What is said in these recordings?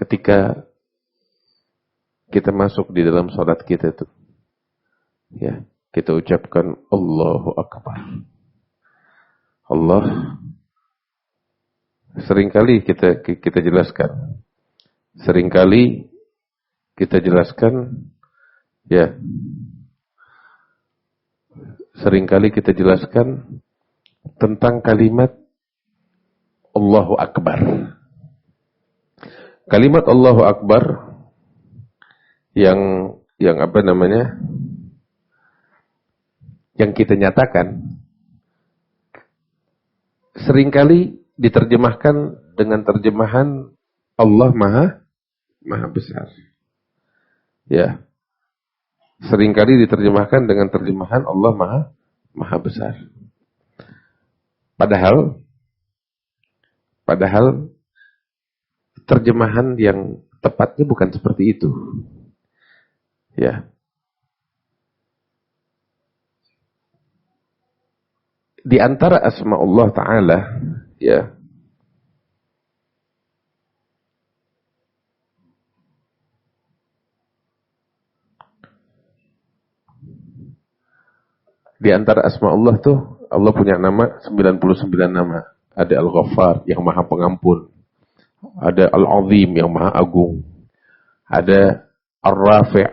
ketika kita masuk di dalam salat kita tuh, ya, kita ucapkan Allahu Akbar. Allah, seringkali kita jelaskan. Seringkali kita jelaskan, ya. Seringkali kita jelaskan tentang kalimat Allahu Akbar. Kalimat Allahu Akbar yang apa namanya? Yang kita nyatakan seringkali diterjemahkan dengan terjemahan Allah Maha Besar. Ya. Seringkali diterjemahkan dengan terjemahan Allah Maha Besar. Padahal terjemahan yang tepatnya bukan seperti itu. Ya. Di antara asma Allah Ta'ala, ya, di antara asma Allah tuh, Allah punya nama 99 nama. Ada Al-Ghaffar yang Maha Pengampun. Ada Al-Azim yang Maha Agung. Ada Ar-Rafi',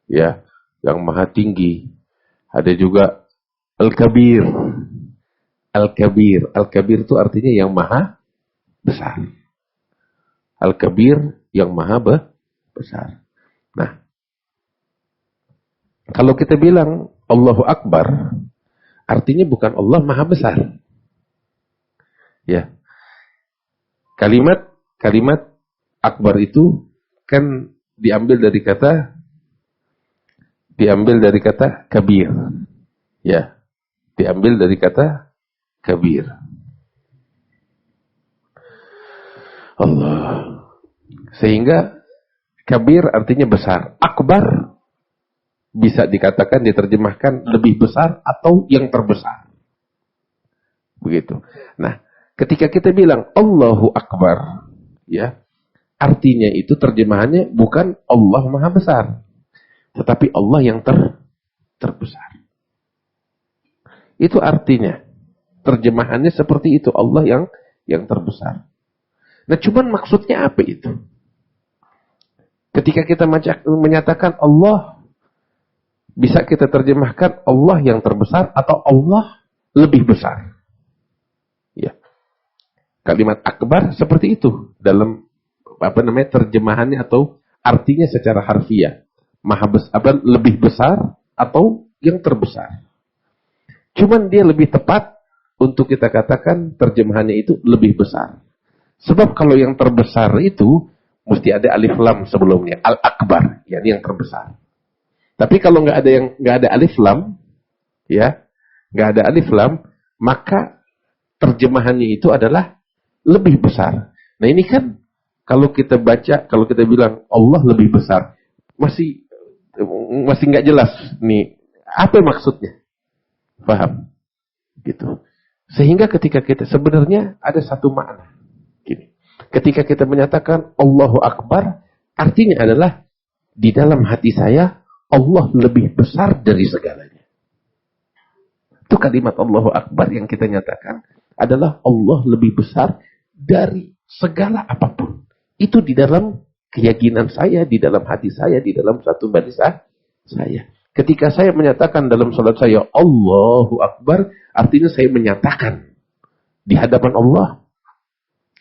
ya, yang Maha Tinggi. Ada juga Al-Kabir. Al-Kabir. Al-Kabir itu artinya yang Maha Besar. Al-Kabir yang Maha Besar. Nah, kalau kita bilang Allahu Akbar, artinya bukan Allah Maha Besar. Ya. Kalimat Akbar itu kan diambil dari kata kabir. Ya. Diambil dari kata kabir. Allah. Sehingga kabir artinya besar. Akbar bisa dikatakan, diterjemahkan lebih besar atau yang terbesar. Begitu. Nah, ketika kita bilang Allahu Akbar, ya, artinya itu terjemahannya bukan Allah Maha Besar, tetapi Allah yang terbesar. Itu artinya. Terjemahannya seperti itu, Allah yang terbesar. Nah, cuman maksudnya apa itu? Ketika kita menyatakan Allah, bisa kita terjemahkan Allah yang terbesar atau Allah lebih besar. Ya. Kalimat akbar seperti itu dalam terjemahannya atau artinya secara harfiah. Lebih besar atau yang terbesar. Cuman dia lebih tepat untuk kita katakan terjemahannya itu lebih besar. Sebab kalau yang terbesar itu mesti ada alif lam sebelumnya, al-akbar, yakni yang terbesar. Tapi kalau nggak ada alif lam, ya, nggak ada alif lam, maka terjemahannya itu adalah lebih besar. Nah ini kan kalau kita baca, kalau kita bilang Allah lebih besar, masih nggak jelas nih apa maksudnya. Paham? Gitu. Sehingga ketika kita sebenarnya ada satu makna. Gini. Ketika kita menyatakan Allahu Akbar, artinya adalah di dalam hati saya Allah lebih besar dari segalanya. Itu kalimat Allahu Akbar yang kita nyatakan adalah Allah lebih besar dari segala apapun. Itu di dalam keyakinan saya, di dalam hati saya, di dalam satu batin saya. Ketika saya menyatakan dalam salat saya Allahu Akbar, artinya saya menyatakan di hadapan Allah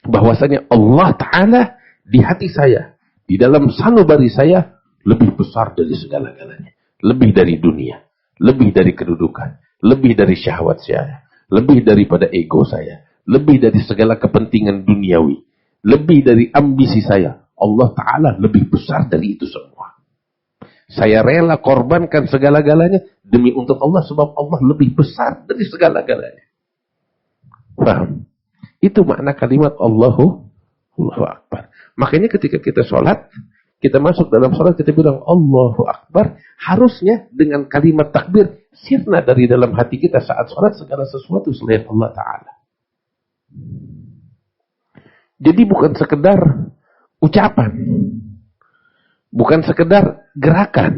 bahwasanya Allah Ta'ala di hati saya, di dalam sanubari saya lebih besar dari segala-galanya, lebih dari dunia, lebih dari kedudukan, lebih dari syahwat saya, lebih daripada ego saya, lebih dari segala kepentingan duniawi, lebih dari ambisi saya. Allah Ta'ala lebih besar dari itu semua. Saya rela korbankan segala-galanya demi untuk Allah, sebab Allah lebih besar dari segala-galanya. Paham? Itu makna kalimat Allahu Akbar. Makanya ketika kita sholat, kita masuk dalam sholat, kita bilang Allahu Akbar, harusnya dengan kalimat takbir sirna dari dalam hati kita saat sholat segala sesuatu selain Allah Ta'ala. Jadi bukan sekedar ucapan. Bukan sekedar gerakan.